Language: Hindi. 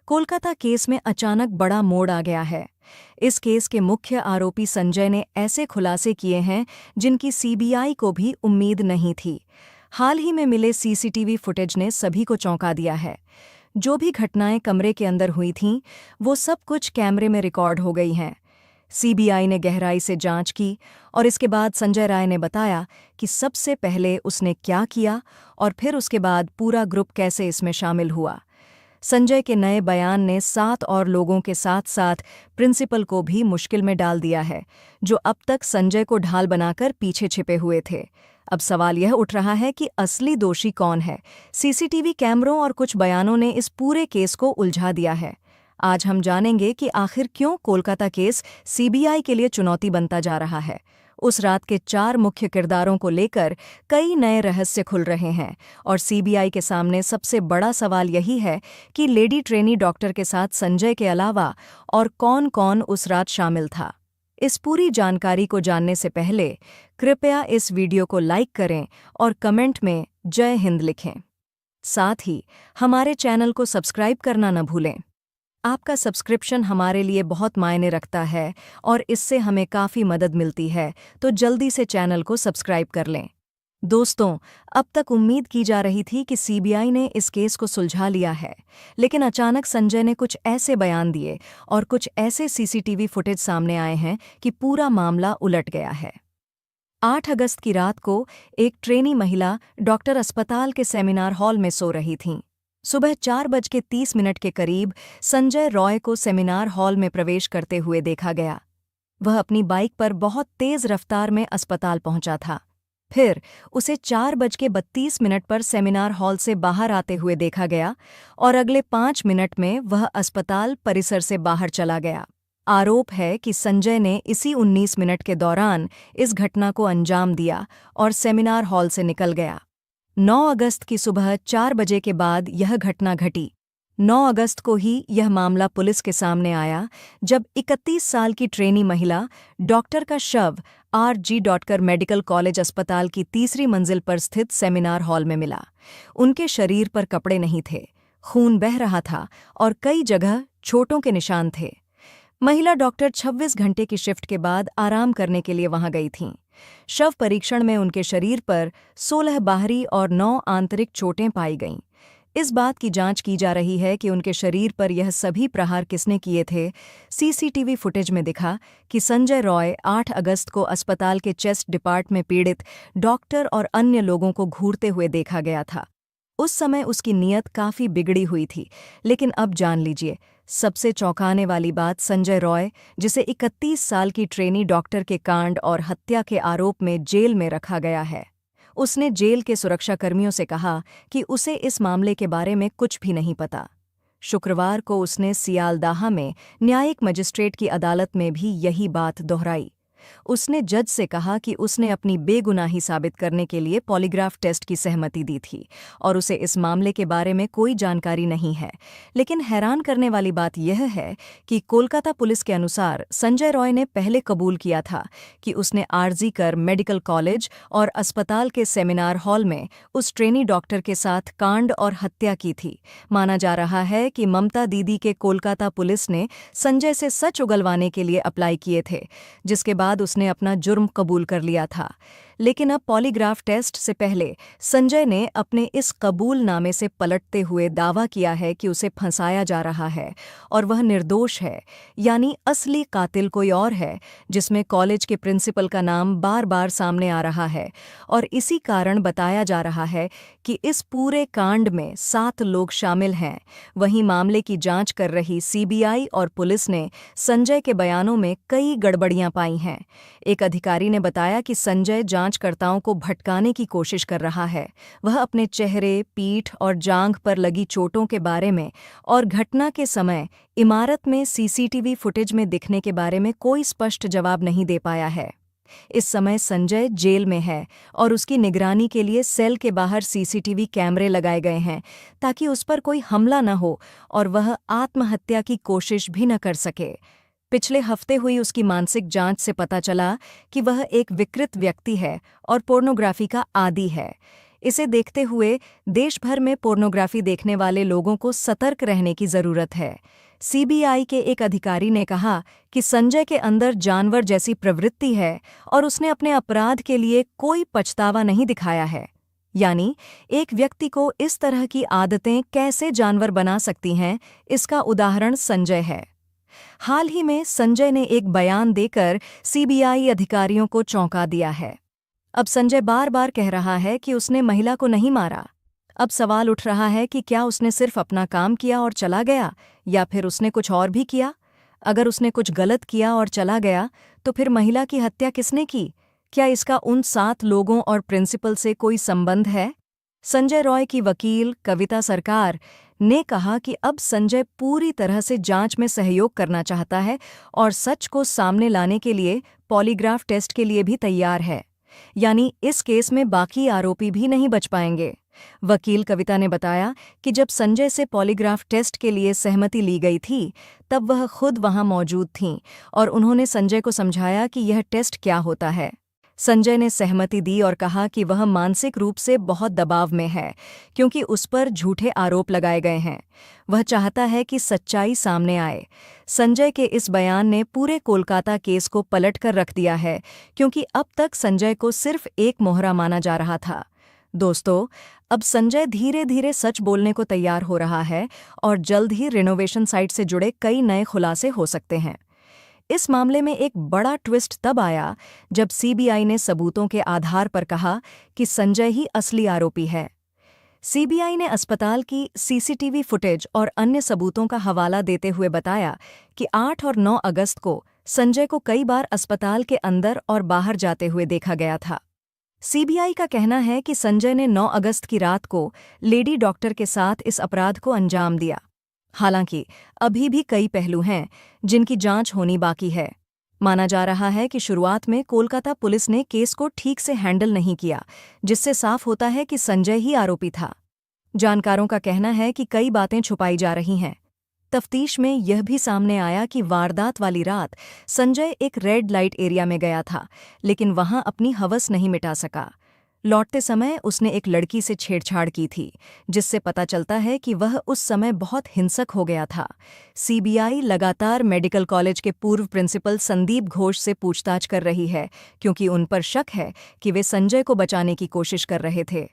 कोलकाता केस में अचानक बड़ा मोड़ आ गया है। इस केस के मुख्य आरोपी संजय ने ऐसे खुलासे किए हैं जिनकी सीबीआई को भी उम्मीद नहीं थी। हाल ही में मिले सीसीटीवी फुटेज ने सभी को चौंका दिया है। जो भी घटनाएं कमरे के अंदर हुई थीं, वो सब कुछ कैमरे में रिकॉर्ड हो गई हैं। सीबीआई ने गहराई से जांच की और इसके बाद संजय राय ने बताया कि सबसे पहले उसने क्या किया और फिर उसके बाद पूरा ग्रुप कैसे इसमें शामिल हुआ। संजय के नए बयान ने 7 और लोगों के साथ साथ प्रिंसिपल को भी मुश्किल में डाल दिया है, जो अब तक संजय को ढाल बनाकर पीछे छिपे हुए थे। अब सवाल यह उठ रहा है कि असली दोषी कौन है। सीसीटीवी कैमरों और कुछ बयानों ने इस पूरे केस को उलझा दिया है। आज हम जानेंगे कि आखिर क्यों कोलकाता केस सीबीआई के लिए चुनौती बनता जा रहा है। उस रात के 4 मुख्य किरदारों को लेकर कई नए रहस्य खुल रहे हैं और सीबीआई के सामने सबसे बड़ा सवाल यही है कि लेडी ट्रेनी डॉक्टर के साथ संजय के अलावा और कौन-कौन उस रात शामिल था। इस पूरी जानकारी को जानने से पहले कृपया इस वीडियो को लाइक करें और कमेंट में जय हिंद लिखें। साथ ही हमारे चैनल को सब्सक्राइब करना न भूलें। आपका सब्सक्रिप्शन हमारे लिए बहुत मायने रखता है और इससे हमें काफ़ी मदद मिलती है, तो जल्दी से चैनल को सब्सक्राइब कर लें। दोस्तों, अब तक उम्मीद की जा रही थी कि सीबीआई ने इस केस को सुलझा लिया है, लेकिन अचानक संजय ने कुछ ऐसे बयान दिए और कुछ ऐसे सीसीटीवी फुटेज सामने आए हैं कि पूरा मामला उलट गया है। 8 अगस्त की रात को एक ट्रेनी महिला डॉक्टर अस्पताल के सेमिनार हॉल में सो रही थीं। सुबह 4:30 के करीब संजय रॉय को सेमिनार हॉल में प्रवेश करते हुए देखा गया। वह अपनी बाइक पर बहुत तेज रफ्तार में अस्पताल पहुंचा था। फिर उसे 4:32 पर सेमिनार हॉल से बाहर आते हुए देखा गया और अगले 5 मिनट में वह अस्पताल परिसर से बाहर चला गया। आरोप है कि संजय ने इसी 19 मिनट के दौरान इस घटना को अंजाम दिया और सेमिनार हॉल से निकल गया। 9 अगस्त की सुबह 4 बजे के बाद यह घटना घटी। 9 अगस्त को ही यह मामला पुलिस के सामने आया, जब 31 साल की ट्रेनी महिला डॉक्टर का शव आर.जी. डॉटकर मेडिकल कॉलेज अस्पताल की 3री मंजिल पर स्थित सेमिनार हॉल में मिला। उनके शरीर पर कपड़े नहीं थे, खून बह रहा था और कई जगह चोटों के निशान थे। महिला डॉक्टर 26 घंटे की शिफ्ट के बाद आराम करने के लिए वहां गई थीं। शव परीक्षण में उनके शरीर पर 16 बाहरी और 9 आंतरिक चोटें पाई गईं। इस बात की जांच की जा रही है कि उनके शरीर पर यह सभी प्रहार किसने किए थे। सीसीटीवी फुटेज में दिखा कि संजय रॉय 8 अगस्त को अस्पताल के चेस्ट डिपार्ट में पीड़ित डॉक्टर और अन्य लोगों को घूरते हुए देखा गया था। उस समय उसकी नीयत काफ़ी बिगड़ी हुई थी, लेकिन अब जान लीजिए, सबसे चौंकाने वाली बात संजय रॉय, जिसे 31 साल की ट्रेनी डॉक्टर के कांड और हत्या के आरोप में जेल में रखा गया है। उसने जेल के सुरक्षाकर्मियों से कहा कि उसे इस मामले के बारे में कुछ भी नहीं पता। शुक्रवार को उसने सियालदाह में न्यायिक मजिस्ट्रेट की अदालत में भी यही बात दोहराई। उसने जज से कहा कि उसने अपनी बेगुनाही साबित करने के लिए पॉलीग्राफ टेस्ट की सहमति दी थी और उसे इस मामले के बारे में कोई जानकारी नहीं है। लेकिन हैरान करने वाली बात यह है कि कोलकाता पुलिस के अनुसार संजय रॉय ने पहले कबूल किया था कि उसने आरजी कर मेडिकल कॉलेज और अस्पताल के सेमिनार हॉल में उस ट्रेनी डॉक्टर के साथ कांड और हत्या की थी। माना जा रहा है कि ममता दीदी के कोलकाता पुलिस ने संजय से सच उगलवाने के लिए अप्लाई किए थे, जिसके बाद उसने अपना जुर्म कबूल कर लिया था। लेकिन अब पॉलीग्राफ टेस्ट से पहले संजय ने अपने इस कबूलनामे से पलटते हुए दावा किया है कि उसे फंसाया जा रहा है और वह निर्दोष है, यानी असली कातिल कोई और है, जिसमें कॉलेज के प्रिंसिपल का नाम बार-बार सामने आ रहा है। और इसी कारण बताया जा रहा है कि इस पूरे कांड में 7 लोग शामिल हैं। वहीं मामले की जांच कर रही सीबीआई और पुलिस ने संजय के बयानों में कई गड़बड़ियां पाई हैं। एक अधिकारी ने बताया कि संजय जांचकर्ताओं को भटकाने की कोशिश कर रहा है। वह अपने चेहरे, पीठ और जांघ पर लगी चोटों के बारे में और घटना के समय इमारत में सीसीटीवी फुटेज में दिखने के बारे में कोई स्पष्ट जवाब नहीं दे पाया है। इस समय संजय जेल में है और उसकी निगरानी के लिए सेल के बाहर सीसीटीवी कैमरे लगाए गए हैं, ताकि उस पर कोई हमला न हो और वह आत्महत्या की कोशिश भी न कर सके। पिछले हफ्ते हुई उसकी मानसिक जांच से पता चला कि वह एक विकृत व्यक्ति है और पोर्नोग्राफी का आदी है। इसे देखते हुए देश भर में पोर्नोग्राफी देखने वाले लोगों को सतर्क रहने की जरूरत है। सीबीआई के एक अधिकारी ने कहा कि संजय के अंदर जानवर जैसी प्रवृत्ति है और उसने अपने अपराध के लिए कोई पछतावा नहीं दिखाया है। यानी एक व्यक्ति को इस तरह की आदतें कैसे जानवर बना सकती हैं, इसका उदाहरण संजय है। हाल ही में संजय ने एक बयान देकर सीबीआई अधिकारियों को चौंका दिया है। अब संजय बार बार कह रहा है कि उसने महिला को नहीं मारा। अब सवाल उठ रहा है कि क्या उसने सिर्फ अपना काम किया और चला गया, या फिर उसने कुछ और भी किया? अगर उसने कुछ गलत किया और चला गया, तो फिर महिला की हत्या किसने की? क्या इसका उन 7 लोगों और प्रिंसिपल से कोई संबंध है? संजय रॉय की वकील कविता सरकार ने कहा कि अब संजय पूरी तरह से जांच में सहयोग करना चाहता है और सच को सामने लाने के लिए पॉलीग्राफ टेस्ट के लिए भी तैयार है। यानी इस केस में बाकी आरोपी भी नहीं बच पाएंगे। वकील कविता ने बताया कि जब संजय से पॉलीग्राफ टेस्ट के लिए सहमति ली गई थी, तब वह खुद वहां मौजूद थीं और उन्होंने संजय को समझाया कि यह टेस्ट क्या होता है। संजय ने सहमति दी और कहा कि वह मानसिक रूप से बहुत दबाव में है, क्योंकि उस पर झूठे आरोप लगाए गए हैं। वह चाहता है कि सच्चाई सामने आए। संजय के इस बयान ने पूरे कोलकाता केस को पलट कर रख दिया है, क्योंकि अब तक संजय को सिर्फ एक मोहरा माना जा रहा था। दोस्तों, अब संजय धीरे धीरे सच बोलने को तैयार हो रहा है और जल्द ही रिनोवेशन साइट से जुड़े कई नए खुलासे हो सकते हैं। इस मामले में एक बड़ा ट्विस्ट तब आया जब सीबीआई ने सबूतों के आधार पर कहा कि संजय ही असली आरोपी है। सीबीआई ने अस्पताल की सीसीटीवी फुटेज और अन्य सबूतों का हवाला देते हुए बताया कि 8 और 9 अगस्त को संजय को कई बार अस्पताल के अंदर और बाहर जाते हुए देखा गया था। सीबीआई का कहना है कि संजय ने 9 अगस्त की रात को लेडी डॉक्टर के साथ इस अपराध को अंजाम दिया। हालांकि अभी भी कई पहलू हैं जिनकी जांच होनी बाकी है। माना जा रहा है कि शुरुआत में कोलकाता पुलिस ने केस को ठीक से हैंडल नहीं किया, जिससे साफ होता है कि संजय ही आरोपी था। जानकारों का कहना है कि कई बातें छुपाई जा रही हैं। तफ्तीश में यह भी सामने आया कि वारदात वाली रात संजय एक रेड लाइट एरिया में गया था, लेकिन वहां अपनी हवस नहीं मिटा सका। लौटते समय उसने एक लड़की से छेड़छाड़ की थी, जिससे पता चलता है कि वह उस समय बहुत हिंसक हो गया था। सीबीआई लगातार मेडिकल कॉलेज के पूर्व प्रिंसिपल संदीप घोष से पूछताछ कर रही है, क्योंकि उन पर शक है कि वे संजय को बचाने की कोशिश कर रहे थे।